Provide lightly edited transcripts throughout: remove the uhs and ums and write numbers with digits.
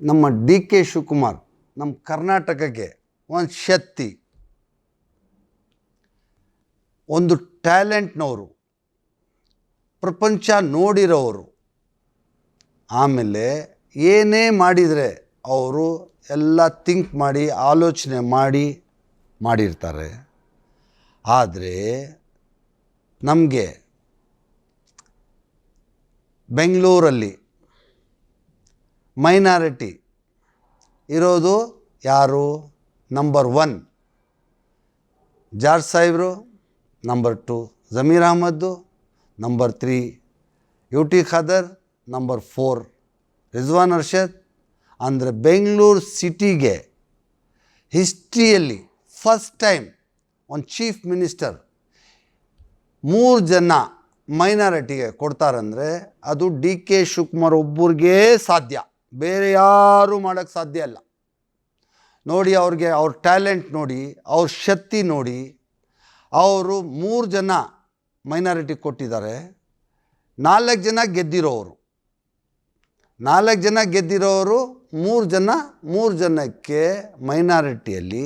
ನಮ್ಮ D K Shivakumar ನಮ್ಮ ಕರ್ನಾಟಕಕ್ಕೆ ಒಂದು ಶಕ್ತಿ, ಒಂದು ಟ್ಯಾಲೆಂಟ್ನವರು, ಪ್ರಪಂಚ ನೋಡಿರೋರು. ಆಮೇಲೆ ಏನೇ ಮಾಡಿದರೆ ಅವರು ಎಲ್ಲ ಥಿಂಕ್ ಮಾಡಿ ಆಲೋಚನೆ ಮಾಡಿರ್ತಾರೆ. ಆದರೆ ನಮಗೆ ಬೆಂಗಳೂರಲ್ಲಿ ಮೈನಾರಿಟಿ ಇರೋದು ಯಾರು? ನಂಬರ್ 1 ಜಾರ್ಜ್ ಸಾಹೇಬರು, number 2 Zameer Ahmed, number 3 you T Khader, number 4 Rizwan Arshad. ಅಂದರೆ ಬೆಂಗಳೂರು ಸಿಟಿಗೆ ಹಿಸ್ಟ್ರಿಯಲ್ಲಿ ಫಸ್ಟ್ ಟೈಮ್ ಒಂದು ಚೀಫ್ ಮಿನಿಸ್ಟರ್ 3 ಜನ ಮೈನಾರಿಟಿಗೆ ಕೊಡ್ತಾರಂದರೆ ಅದು ಡಿ ಕೆ ಶಿವಕುಮಾರ್ ಒಬ್ಬರಿಗೆ ಸಾಧ್ಯ, ಬೇರೆ ಯಾರೂ ಮಾಡೋಕ್ಕೆ ಸಾಧ್ಯ ಇಲ್ಲ. ನೋಡಿ, ಅವ್ರಿಗೆ ಅವ್ರ ಟ್ಯಾಲೆಂಟ್ ನೋಡಿ, ಅವ್ರ ಶಕ್ತಿ ನೋಡಿ. ಅವರು 3 ಜನ ಮೈನಾರಿಟಿ ಕೊಟ್ಟಿದ್ದಾರೆ. 4 ಜನ ಗೆದ್ದಿರೋರು, 3 ಜನಕ್ಕೆ ಮೈನಾರಿಟಿಯಲ್ಲಿ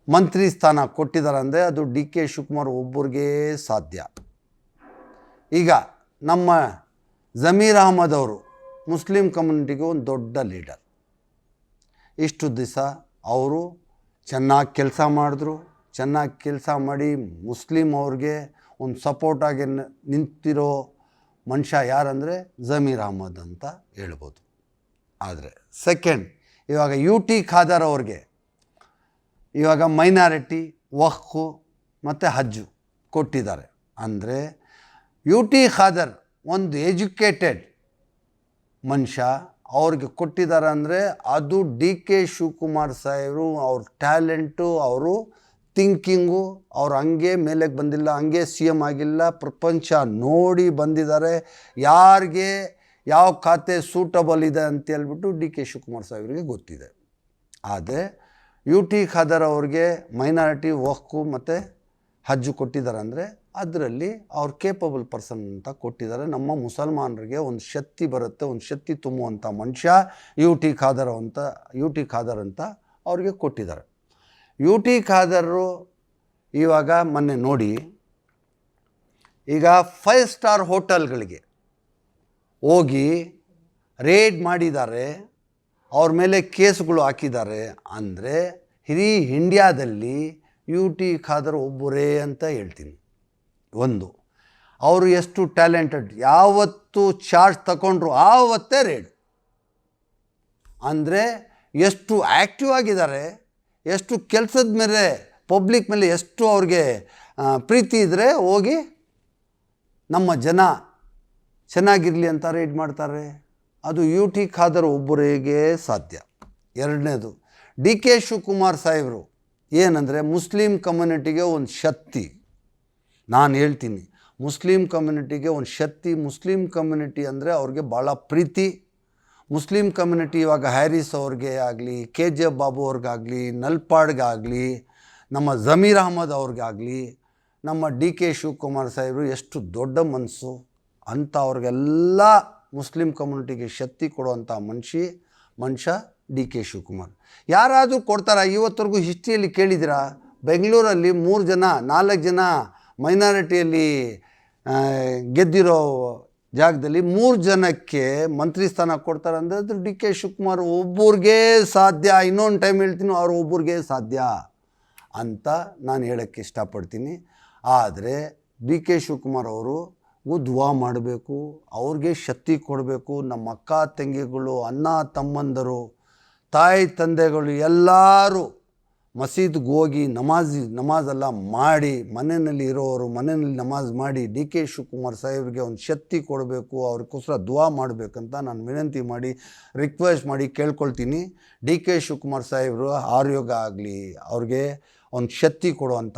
ಮಂತ್ರಿ ಸ್ಥಾನ ಕೊಟ್ಟಿದ್ದಾರೆ. ಅಂದರೆ ಅದು ಡಿ ಕೆ ಶಿವಕುಮಾರ್ ಒಬ್ಬರಿಗೆ ಸಾಧ್ಯ. ಈಗ ನಮ್ಮ ಜಮೀರ್ ಅಹಮದ್ ಅವರು ಮುಸ್ಲಿಂ ಕಮ್ಯುನಿಟಿಗೆ ಒಂದು ದೊಡ್ಡ ಲೀಡರ್. ಇಷ್ಟು ದಿವಸ ಅವರು ಚೆನ್ನಾಗಿ ಕೆಲಸ ಮಾಡಿದ್ರು. ಚೆನ್ನಾಗಿ ಕೆಲಸ ಮಾಡಿ ಮುಸ್ಲಿಂ ಅವ್ರಿಗೆ ಒಂದು ಸಪೋರ್ಟಾಗಿ ನಿಂತಿರೋ ಮನುಷ್ಯ ಯಾರಂದರೆ ಜಮೀರ್ ಅಹಮದ್ ಅಂತ ಹೇಳ್ಬೋದು. ಆದರೆ ಸೆಕೆಂಡ್, ಇವಾಗ ಯು ಟಿ ಖಾದರ್ ಅವ್ರಿಗೆ ಇವಾಗ ಮೈನಾರಿಟಿ, ವಕ್ಫು ಮತ್ತು ಹಜ್ಜು ಕೊಟ್ಟಿದ್ದಾರೆ. ಅಂದರೆ ಯು ಟಿ ಖಾದರ್ ಒಂದು ಎಜುಕೇಟೆಡ್ ಮನುಷ್ಯ, ಅವ್ರಿಗೆ ಕೊಟ್ಟಿದ್ದಾರೆ. ಅಂದರೆ ಅದು ಡಿ ಕೆ ಶಿವಕುಮಾರ್ ಸಾಹೇಬರು ಅವ್ರ ಟ್ಯಾಲೆಂಟು, ಅವರು ಥಿಂಕಿಂಗು, ಅವ್ರು ಹಂಗೆ ಮೇಲೆಗೆ ಬಂದಿಲ್ಲ, ಹಂಗೆ ಸಿ ಎಮ್ ಆಗಿಲ್ಲ, ಪ್ರಪಂಚ ನೋಡಿ ಬಂದಿದ್ದಾರೆ. ಯಾರಿಗೆ ಯಾವ ಖಾತೆ ಸೂಟಬಲ್ ಇದೆ ಅಂತೇಳ್ಬಿಟ್ಟು ಡಿ ಕೆ ಶಿವಕುಮಾರ್ ಸಾಹೇಬರಿಗೆ ಗೊತ್ತಿದೆ. ಆದರೆ ಯು ಟಿ ಖಾದರ್ ಅವ್ರಿಗೆ ಮೈನಾರಿಟಿ, ವಕ್ಫು ಮತ್ತು ಹಜ್ಜು ಕೊಟ್ಟಿದ್ದಾರೆ. ಅಂದರೆ ಅದರಲ್ಲಿ ಅವ್ರು ಕೇಪಬಲ್ ಪರ್ಸನ್ ಅಂತ ಕೊಟ್ಟಿದ್ದಾರೆ. ನಮ್ಮ ಮುಸಲ್ಮಾನರಿಗೆ ಒಂದು ಶಕ್ತಿ ಬರುತ್ತೆ, ಒಂದು ಶಕ್ತಿ ತುಂಬುವಂಥ ಮನುಷ್ಯ ಯು ಟಿ ಖಾದರ್ ಅಂತ ಅವ್ರಿಗೆ ಕೊಟ್ಟಿದ್ದಾರೆ. ಯು ಟಿ ಖಾದರು ಇವಾಗ ಮೊನ್ನೆ ನೋಡಿ, ಈಗ 5 ಸ್ಟಾರ್ ಹೋಟೆಲ್ಗಳಿಗೆ ಹೋಗಿ ರೇಡ್ ಮಾಡಿದ್ದಾರೆ, ಅವ್ರ ಮೇಲೆ ಕೇಸ್ಗಳು ಹಾಕಿದ್ದಾರೆ. ಅಂದರೆ ಇಡೀ ಇಂಡಿಯಾದಲ್ಲಿ ಯು ಟಿ ಖಾದರ್ ಒಬ್ಬರೇ ಅಂತ ಹೇಳ್ತೀನಿ. ಒಂದು, ಅವರು ಎಷ್ಟು ಟ್ಯಾಲೆಂಟೆಡ್, ಯಾವತ್ತು ಚಾರ್ಜ್ ತಗೊಂಡ್ರು ಆವತ್ತೇ ರೇಡ್. ಅಂದರೆ ಎಷ್ಟು ಆ್ಯಕ್ಟಿವ್ ಆಗಿದ್ದಾರೆ, ಎಷ್ಟು ಕೆಲಸದ ಮೇಲೆ ಪಬ್ಲಿಕ್ ಮೇಲೆ ಎಷ್ಟು ಅವ್ರಿಗೆ ಪ್ರೀತಿ ಇದ್ದರೆ ಹೋಗಿ ನಮ್ಮ ಜನ ಚೆನ್ನಾಗಿರಲಿ ಅಂತ ರೇಡ್ ಮಾಡ್ತಾರೆ. ಅದು ಯು ಟಿ ಖಾದರ್ ಒಬ್ಬರಿಗೆ ಸಾಧ್ಯ. ಎರಡನೇದು, ಡಿ ಕೆ ಶಿವಕುಮಾರ್ ಸಾಹೇಬರು ಏನಂದರೆ ಮುಸ್ಲಿಂ ಕಮ್ಯುನಿಟಿಗೆ ಒಂದು ಶಕ್ತಿ. ನಾನು ಹೇಳ್ತೀನಿ, ಮುಸ್ಲಿಂ ಕಮ್ಯುನಿಟಿಗೆ ಒಂದು ಶಕ್ತಿ. ಮುಸ್ಲಿಂ ಕಮ್ಯುನಿಟಿ ಅಂದರೆ ಅವ್ರಿಗೆ ಭಾಳ ಪ್ರೀತಿ. ಮುಸ್ಲಿಂ ಕಮ್ಯುನಿಟಿ ಇವಾಗ ಹ್ಯಾರಿಸ್ ಅವ್ರಿಗೆ ಆಗಲಿ, ಕೆ ಜೆ ಬಾಬು ಅವ್ರಿಗಾಗಲಿ, ನಲ್ಪಾಡ್ಗಾಗಲಿ, ನಮ್ಮ ಜಮೀರ್ ಅಹಮದ್ ಅವ್ರಿಗಾಗಲಿ, ನಮ್ಮ ಡಿ ಕೆ ಶಿವಕುಮಾರ್ ಸಾಹೇಬರು ಎಷ್ಟು ದೊಡ್ಡ ಮನಸ್ಸು ಅಂತ ಅವ್ರಿಗೆಲ್ಲ ಮುಸ್ಲಿಂ ಕಮ್ಯುನಿಟಿಗೆ ಶಕ್ತಿ ಕೊಡುವಂಥ ಮನುಷ್ಯ ಡಿ ಕೆ ಶಿವಕುಮಾರ್. ಯಾರಾದರೂ ಕೊಡ್ತಾರಾ? ಇವತ್ತರೆಗೂ ಹಿಸ್ಟ್ರಿಯಲ್ಲಿ ಕೇಳಿದ್ದೀರಾ? ಬೆಂಗಳೂರಲ್ಲಿ 4 ಜನ ಮೈನಾರಿಟಿಯಲ್ಲಿ ಗೆದ್ದಿರೋ ಜಾಗದಲ್ಲಿ 3 ಜನಕ್ಕೆ ಮಂತ್ರಿ ಸ್ಥಾನ ಕೊಡ್ತಾರೆ. ಅಂದರೆ ಅದು ಡಿ ಕೆ ಶಿವಕುಮಾರ್ ಒಬ್ಬರಿಗೆ ಸಾಧ್ಯ. ಇನ್ನೊಂದು ಟೈಮ್ ಹೇಳ್ತೀನಿ, ಅವರು ಒಬ್ಬರಿಗೆ ಸಾಧ್ಯ ಅಂತ ನಾನು ಹೇಳೋಕ್ಕೆ ಇಷ್ಟಪಡ್ತೀನಿ. ಆದರೆ ಡಿ ಕೆ ಶಿವಕುಮಾರ್ ಅವರು ದುವಾ ಮಾಡಬೇಕು, ಅವ್ರಿಗೆ ಶಕ್ತಿ ಕೊಡಬೇಕು. ನಮ್ಮ ಅಕ್ಕ ತಂಗಿಗಳು, ಅಣ್ಣ ತಮ್ಮಂದರು, ತಾಯಿ ತಂದೆಗಳು ಎಲ್ಲರೂ ಮಸೀದ್ಗೆ ಹೋಗಿ ನಮಾಜೆಲ್ಲ ಮಾಡಿ, ಮನೆಯಲ್ಲಿ ಇರೋರು ಮನೆಯಲ್ಲಿ ನಮಾಜ್ ಮಾಡಿ ಡಿ ಕೆ ಶಿವಕುಮಾರ್ ಸಾಹೇಬ್ರಿಗೆ ಒಂದು ಶಕ್ತಿ ಕೊಡಬೇಕು, ಅವ್ರಿಗೋಸ್ಕರ ದುವಾ ಮಾಡಬೇಕಂತ ನಾನು ವಿನಂತಿ ಮಾಡಿ, ರಿಕ್ವೆಸ್ಟ್ ಮಾಡಿ ಕೇಳ್ಕೊಳ್ತೀನಿ. ಡಿ ಕೆ ಶಿವಕುಮಾರ್ ಸಾಹೇಬರು ಆರೋಗ್ಯ ಆಗಲಿ, ಅವ್ರಿಗೆ ಒಂದು ಶಕ್ತಿ ಕೊಡುವಂಥ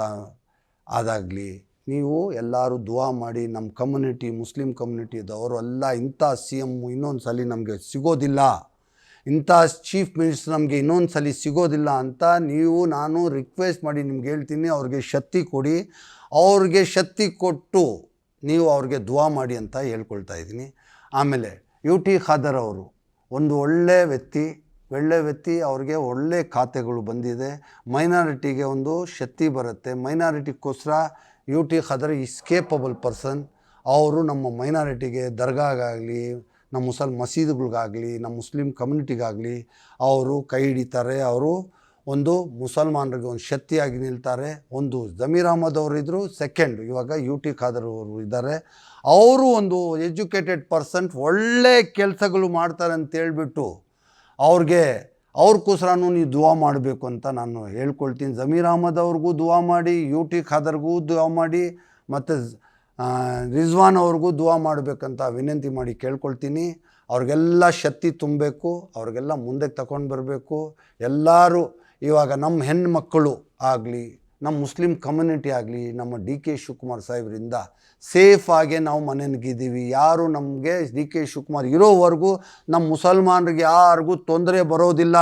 ಅದಾಗಲಿ ನೀವು ಎಲ್ಲರೂ ದುವಾ ಮಾಡಿ. ನಮ್ಮ ಕಮ್ಯುನಿಟಿ, ಮುಸ್ಲಿಂ ಕಮ್ಯುನಿಟಿದವರು ಎಲ್ಲ ಇಂಥ ಸಿ ಎಮ್ ಇನ್ನೊಂದು ಸಲ ನಮಗೆ ಸಿಗೋದಿಲ್ಲ, ಇಂಥ ಚೀಫ್ ಮಿನಿಸ್ಟರ್ ನಮಗೆ ಇನ್ನೊಂದು ಸಲ ಸಿಗೋದಿಲ್ಲ ಅಂತ ನಾನು ರಿಕ್ವೆಸ್ಟ್ ಮಾಡಿ ನಿಮ್ಗೆ ಹೇಳ್ತೀನಿ. ಅವ್ರಿಗೆ ಶಕ್ತಿ ಕೊಡಿ, ಅವ್ರಿಗೆ ಶಕ್ತಿ ಕೊಟ್ಟು ನೀವು ಅವ್ರಿಗೆ ದುವಾ ಮಾಡಿ ಅಂತ ಹೇಳ್ಕೊಳ್ತಾ ಇದ್ದೀನಿ. ಆಮೇಲೆ ಯು ಟಿ ಖಾದರ್ ಅವರು ಒಂದು ಒಳ್ಳೆಯ ವ್ಯಕ್ತಿ, ಅವ್ರಿಗೆ ಒಳ್ಳೆ ಖಾತೆಗಳು ಬಂದಿದೆ. ಮೈನಾರಿಟಿಗೆ ಒಂದು ಶಕ್ತಿ ಬರುತ್ತೆ. ಮೈನಾರಿಟಿಗೋಸ್ಕರ U T Khader is capable person. ಅವರು ನಮ್ಮ ಮೈನಾರಿಟಿಗೆ ದರ್ಗಾಗಾಗಲಿ, ನಮ್ಮ ಮಸೀದಿಗಳಿಗಾಗಲಿ, ನಮ್ಮ ಮುಸ್ಲಿಂ ಕಮ್ಯುನಿಟಿಗಾಗಲಿ ಅವರು ಕೈ ಹಿಡಿತಾರೆ. ಅವರು ಒಂದು ಮುಸಲ್ಮಾನರಿಗೆ ಒಂದು ಶಕ್ತಿಯಾಗಿ ನಿಲ್ತಾರೆ. ಒಂದು ಜಮೀರ್ ಅಹಮದ್ ಅವರು ಇದ್ದರು, ಸೆಕೆಂಡ್ ಇವಾಗ ಯು ಟಿ ಖಾದರ್ ಅವರು ಇದ್ದಾರೆ. ಅವರು ಒಂದು ಎಜುಕೇಟೆಡ್ ಪರ್ಸನ್, ಒಳ್ಳೆ ಕೆಲಸಗಳು ಮಾಡ್ತಾರೆ ಅಂತೇಳ್ಬಿಟ್ಟು ಅವ್ರಿಗೋಸ್ಕರನೂ ನೀವು ದುವಾ ಮಾಡಬೇಕು ಅಂತ ನಾನು ಹೇಳ್ಕೊಳ್ತೀನಿ. ಜಮೀರ್ ಅಹಮದ್ ಅವ್ರಿಗೂ ದುವಾ ಮಾಡಿ, ಯು ಟಿ ಖಾದರ್ಗೂ ದುವಾ ಮಾಡಿ, ಮತ್ತು ರಿಜ್ವಾನ್ ಅವ್ರಿಗೂ ದುವಾ ಮಾಡಬೇಕಂತ ವಿನಂತಿ ಮಾಡಿ ಕೇಳ್ಕೊಳ್ತೀನಿ. ಅವ್ರಿಗೆಲ್ಲ ಶಕ್ತಿ ತುಂಬಬೇಕು, ಅವ್ರಿಗೆಲ್ಲ ಮುಂದಕ್ಕೆ ತಗೊಂಡು ಬರಬೇಕು. ಎಲ್ಲರೂ ಇವಾಗ ನಮ್ಮ ಹೆಣ್ಮಕ್ಕಳು ಆಗಲಿ, ನಮ್ಮ ಮುಸ್ಲಿಂ ಕಮ್ಯುನಿಟಿ ಆಗಲಿ, ನಮ್ಮ ಡಿ ಕೆ ಶಿವಕುಮಾರ್ ಸಾಹೇಬರಿಂದ ಸೇಫಾಗೆ ನಾವು ಮನೆಗಿದ್ದೀವಿ. ಯಾರು ನಮಗೆ ಡಿ ಕೆ ಶಿವಕುಮಾರ್ ಇರೋವರೆಗೂ ನಮ್ಮ ಮುಸಲ್ಮಾನರಿಗೆ ಯಾರಿಗೂ ತೊಂದರೆ ಬರೋದಿಲ್ಲ.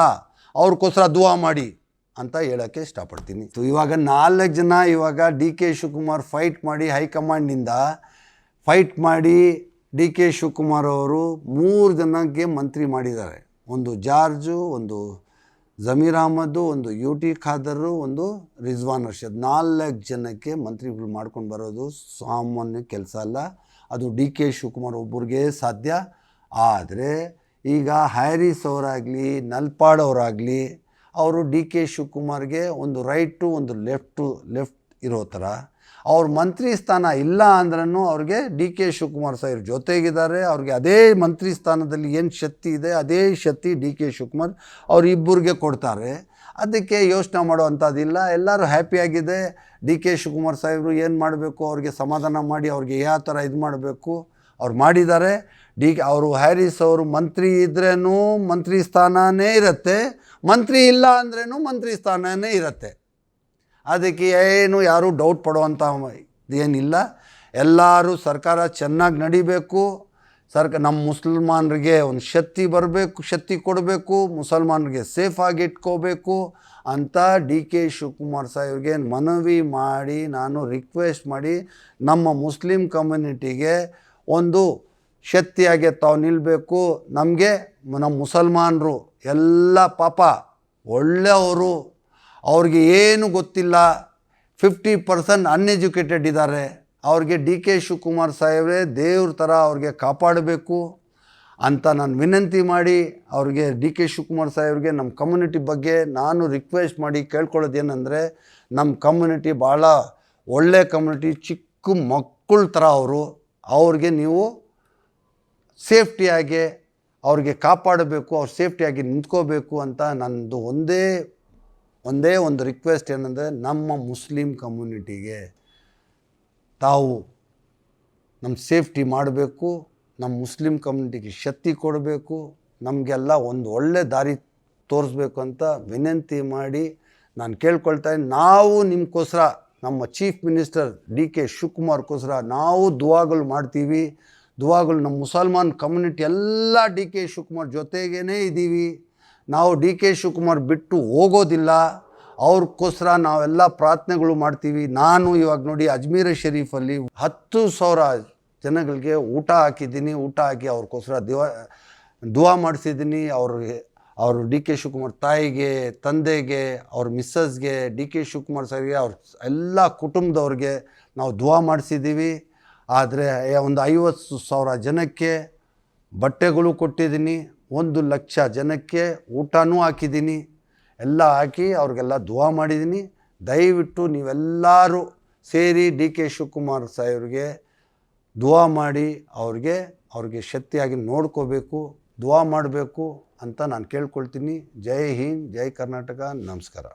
ಅವ್ರಿಗೋಸ್ಕರ ದುವಾ ಮಾಡಿ ಅಂತ ಹೇಳೋಕ್ಕೆ ಇಷ್ಟಪಡ್ತೀನಿ. ಇವಾಗ 4 ಜನ ಇವಾಗ ಡಿ ಕೆ ಶಿವಕುಮಾರ್ ಫೈಟ್ ಮಾಡಿ, ಹೈಕಮಾಂಡಿಂದ ಫೈಟ್ ಮಾಡಿ ಡಿ ಕೆ ಶಿವಕುಮಾರ್ ಅವರು 3 ಜನಕ್ಕೆ ಮಂತ್ರಿ ಮಾಡಿದ್ದಾರೆ. ಒಂದು ಜಾರ್ಜು, ಒಂದು ಜಮೀರ್ ಅಹಮದ್ದು, ಒಂದು ಯು ಟಿ ಖಾದರು, ಒಂದು ರಿಜ್ವಾನ್ ಅರ್ಷದ್. 4 ಜನಕ್ಕೆ ಮಂತ್ರಿಗಳು ಮಾಡ್ಕೊಂಡು ಬರೋದು ಸಾಮಾನ್ಯ ಕೆಲಸ ಅಲ್ಲ. ಅದು ಡಿ ಕೆ ಶಿವಕುಮಾರ್ ಒಬ್ಬರಿಗೆ ಸಾಧ್ಯ. ಆದರೆ ಈಗ ಹ್ಯಾರಿಸ್ ಅವರಾಗಲಿ, ನಲ್ಪಾಡ್ ಅವರಾಗಲಿ, ಅವರು ಡಿ ಕೆ ಶಿವಕುಮಾರ್ಗೆ ಒಂದು ರೈಟು ಒಂದು ಲೆಫ್ಟ್ ಇರೋ ಥರ. ಅವ್ರ ಮಂತ್ರಿ ಸ್ಥಾನ ಇಲ್ಲ ಅಂದ್ರೂ ಅವ್ರಿಗೆ ಡಿ ಕೆ ಶಿವಕುಮಾರ್ ಸಾಹೇಬ್ರ ಜೊತೆಗಿದ್ದಾರೆ. ಅವ್ರಿಗೆ ಅದೇ ಮಂತ್ರಿ ಸ್ಥಾನದಲ್ಲಿ ಏನು ಶಕ್ತಿ ಇದೆ ಅದೇ ಶಕ್ತಿ ಡಿ ಕೆ ಶಿವಕುಮಾರ್ ಅವರಿಬ್ಬರಿಗೆ ಕೊಡ್ತಾರೆ. ಅದಕ್ಕೆ ಯೋಚನೆ ಮಾಡೋವಂಥದ್ದಿಲ್ಲ. ಎಲ್ಲರೂ ಹ್ಯಾಪಿಯಾಗಿದೆ. ಡಿ ಕೆ ಶಿವಕುಮಾರ್ ಸಾಹೇಬರು ಏನು ಮಾಡಬೇಕು, ಅವ್ರಿಗೆ ಸಮಾಧಾನ ಮಾಡಿ ಅವ್ರಿಗೆ ಯಾವ ಥರ ಇದು ಮಾಡಬೇಕು ಅವ್ರು ಮಾಡಿದ್ದಾರೆ. ಅವರು ಹ್ಯಾರಿಸ್ ಅವರು ಮಂತ್ರಿ ಇದ್ರೇನು ಮಂತ್ರಿ ಸ್ಥಾನನೇ ಇರುತ್ತೆ, ಮಂತ್ರಿ ಇಲ್ಲ ಅಂದ್ರೇನು ಮಂತ್ರಿ ಸ್ಥಾನನೇ ಇರುತ್ತೆ. ಅದಕ್ಕೆ ಏನು ಯಾರೂ ಡೌಟ್ ಪಡುವಂಥ ಏನಿಲ್ಲ. ಎಲ್ಲರೂ ಸರ್ಕಾರ ಚೆನ್ನಾಗಿ ನಡಿಬೇಕು. ನಮ್ಮ ಮುಸಲ್ಮಾನರಿಗೆ ಒಂದು ಶಕ್ತಿ ಕೊಡಬೇಕು, ಮುಸಲ್ಮಾನರಿಗೆ ಸೇಫಾಗಿ ಇಟ್ಕೋಬೇಕು ಅಂತ ಡಿ ಕೆ ಶಿವಕುಮಾರ್ ಸಾಹೇಬ್ರಿಗೆ ಮನವಿ ಮಾಡಿ, ನಾನು ರಿಕ್ವೆಸ್ಟ್ ಮಾಡಿ, ನಮ್ಮ ಮುಸ್ಲಿಂ ಕಮ್ಯುನಿಟಿಗೆ ಒಂದು ಶಕ್ತಿಯಾಗಿ ತಾವು ನಿಲ್ಲಬೇಕು. ನಮಗೆ ನಮ್ಮ ಮುಸಲ್ಮಾನರು ಎಲ್ಲ ಪಾಪ ಒಳ್ಳೆಯವರು, ಅವ್ರಿಗೆ ಏನು ಗೊತ್ತಿಲ್ಲ, 50% ಅನ್ಎಜುಕೇಟೆಡ್ ಇದ್ದಾರೆ. ಅವ್ರಿಗೆ ಡಿ ಕೆ ಶಿವಕುಮಾರ್ ಸಾಹೇಬ್ರೆ ದೇವ್ರ ಥರ ಅವ್ರಿಗೆ ಕಾಪಾಡಬೇಕು ಅಂತ ನಾನು ವಿನಂತಿ ಮಾಡಿ, ಅವ್ರಿಗೆ ಡಿ ಕೆ ಶಿವಕುಮಾರ್ ಸಾಹೇಬ್ರಿಗೆ ನಮ್ಮ ಕಮ್ಯುನಿಟಿ ಬಗ್ಗೆ ನಾನು ರಿಕ್ವೆಸ್ಟ್ ಮಾಡಿ ಕೇಳ್ಕೊಳ್ಳೋದೇನೆಂದರೆ, ನಮ್ಮ ಕಮ್ಯುನಿಟಿ ಭಾಳ ಒಳ್ಳೆಯ ಕಮ್ಯುನಿಟಿ, ಚಿಕ್ಕ ಮಕ್ಕಳ ಥರ ಅವ್ರಿಗೆ ನೀವು ಸೇಫ್ಟಿಯಾಗಿ ಅವ್ರಿಗೆ ಕಾಪಾಡಬೇಕು, ಅವ್ರು ಸೇಫ್ಟಿಯಾಗಿ ನಿಂತ್ಕೋಬೇಕು ಅಂತ ನನ್ನದು ಒಂದೇ ಒಂದು ರಿಕ್ವೆಸ್ಟ್ ಏನಂದರೆ, ನಮ್ಮ ಮುಸ್ಲಿಂ ಕಮ್ಯುನಿಟಿಗೆ ತಾವು ನಮ್ಮ ಸೇಫ್ಟಿ ಮಾಡಬೇಕು, ನಮ್ಮ ಮುಸ್ಲಿಂ ಕಮ್ಯುನಿಟಿಗೆ ಶಕ್ತಿ ಕೊಡಬೇಕು, ನಮಗೆಲ್ಲ ಒಂದು ಒಳ್ಳೆ ದಾರಿ ತೋರಿಸ್ಬೇಕು ಅಂತ ವಿನಂತಿ ಮಾಡಿ ನಾನು ಕೇಳ್ಕೊಳ್ತಾ ಇದ್ದೀನಿ. ನಾವು ನಿಮಗೋಸ್ಕರ, ನಮ್ಮ ಚೀಫ್ ಮಿನಿಸ್ಟರ್ ಡಿ ಕೆ ಶಿವಕುಮಾರ್ಗೋಸ್ಕರ ನಾವು ದುವಾಗಳು ಮಾಡ್ತೀವಿ. ದುವಾಗಳು ನಮ್ಮ ಮುಸಲ್ಮಾನ್ ಕಮ್ಯುನಿಟಿ ಎಲ್ಲ ಡಿ ಕೆ ಶಿವಕುಮಾರ್ ಜೊತೆಗೇ ಇದ್ದೀವಿ. ನಾವು ಡಿ ಕೆ ಶಿವಕುಮಾರ್ ಬಿಟ್ಟು ಹೋಗೋದಿಲ್ಲ. ಅವ್ರಿಗೋಸ್ಕರ ನಾವೆಲ್ಲ ಪ್ರಾರ್ಥನೆಗಳು ಮಾಡ್ತೀವಿ. ನಾನು ಇವಾಗ ನೋಡಿ ಅಜ್ಮೀರ್ ಶರೀಫಲ್ಲಿ 10,000 ಜನಗಳಿಗೆ ಊಟ ಹಾಕಿದ್ದೀನಿ. ಊಟ ಹಾಕಿ ಅವ್ರಿಗೋಸ್ಕರ ದುವಾ ಮಾಡಿಸಿದ್ದೀನಿ. ಅವರು ಡಿ ಕೆ ಶಿವಕುಮಾರ್ ತಾಯಿಗೆ, ತಂದೆಗೆ, ಅವ್ರ ಮಿಸ್ಸಸ್ಗೆ, ಡಿ ಕೆ ಶಿವಕುಮಾರ್ ಸರ್ಗೆ, ಅವ್ರ ಎಲ್ಲ ಕುಟುಂಬದವ್ರಿಗೆ ನಾವು ದುವಾ ಮಾಡಿಸಿದ್ದೀವಿ. ಆದರೆ ಒಂದು 50,000 ಜನಕ್ಕೆ ಬಟ್ಟೆಗಳು ಕೊಟ್ಟಿದ್ದೀನಿ, 1,00,000 ಜನಕ್ಕೆ ಊಟನೂ ಹಾಕಿದ್ದೀನಿ. ಎಲ್ಲ ಹಾಕಿ ಅವ್ರಿಗೆಲ್ಲ ದುವಾ ಮಾಡಿದ್ದೀನಿ. ದಯವಿಟ್ಟು ನೀವೆಲ್ಲರೂ ಸೇರಿ ಡಿ ಕೆ ಶಿವಕುಮಾರ್ ಸಾಹೇಬ್ರಿಗೆ ದುವಾ ಮಾಡಿ ಅವ್ರಿಗೆ ಶಕ್ತಿಯಾಗಿ ನೋಡ್ಕೋಬೇಕು, ದುವಾ ಮಾಡಬೇಕು ಅಂತ ನಾನು ಕೇಳ್ಕೊಳ್ತೀನಿ. ಜೈ ಹಿಂದ್, ಜೈ ಕರ್ನಾಟಕ, ನಮಸ್ಕಾರ.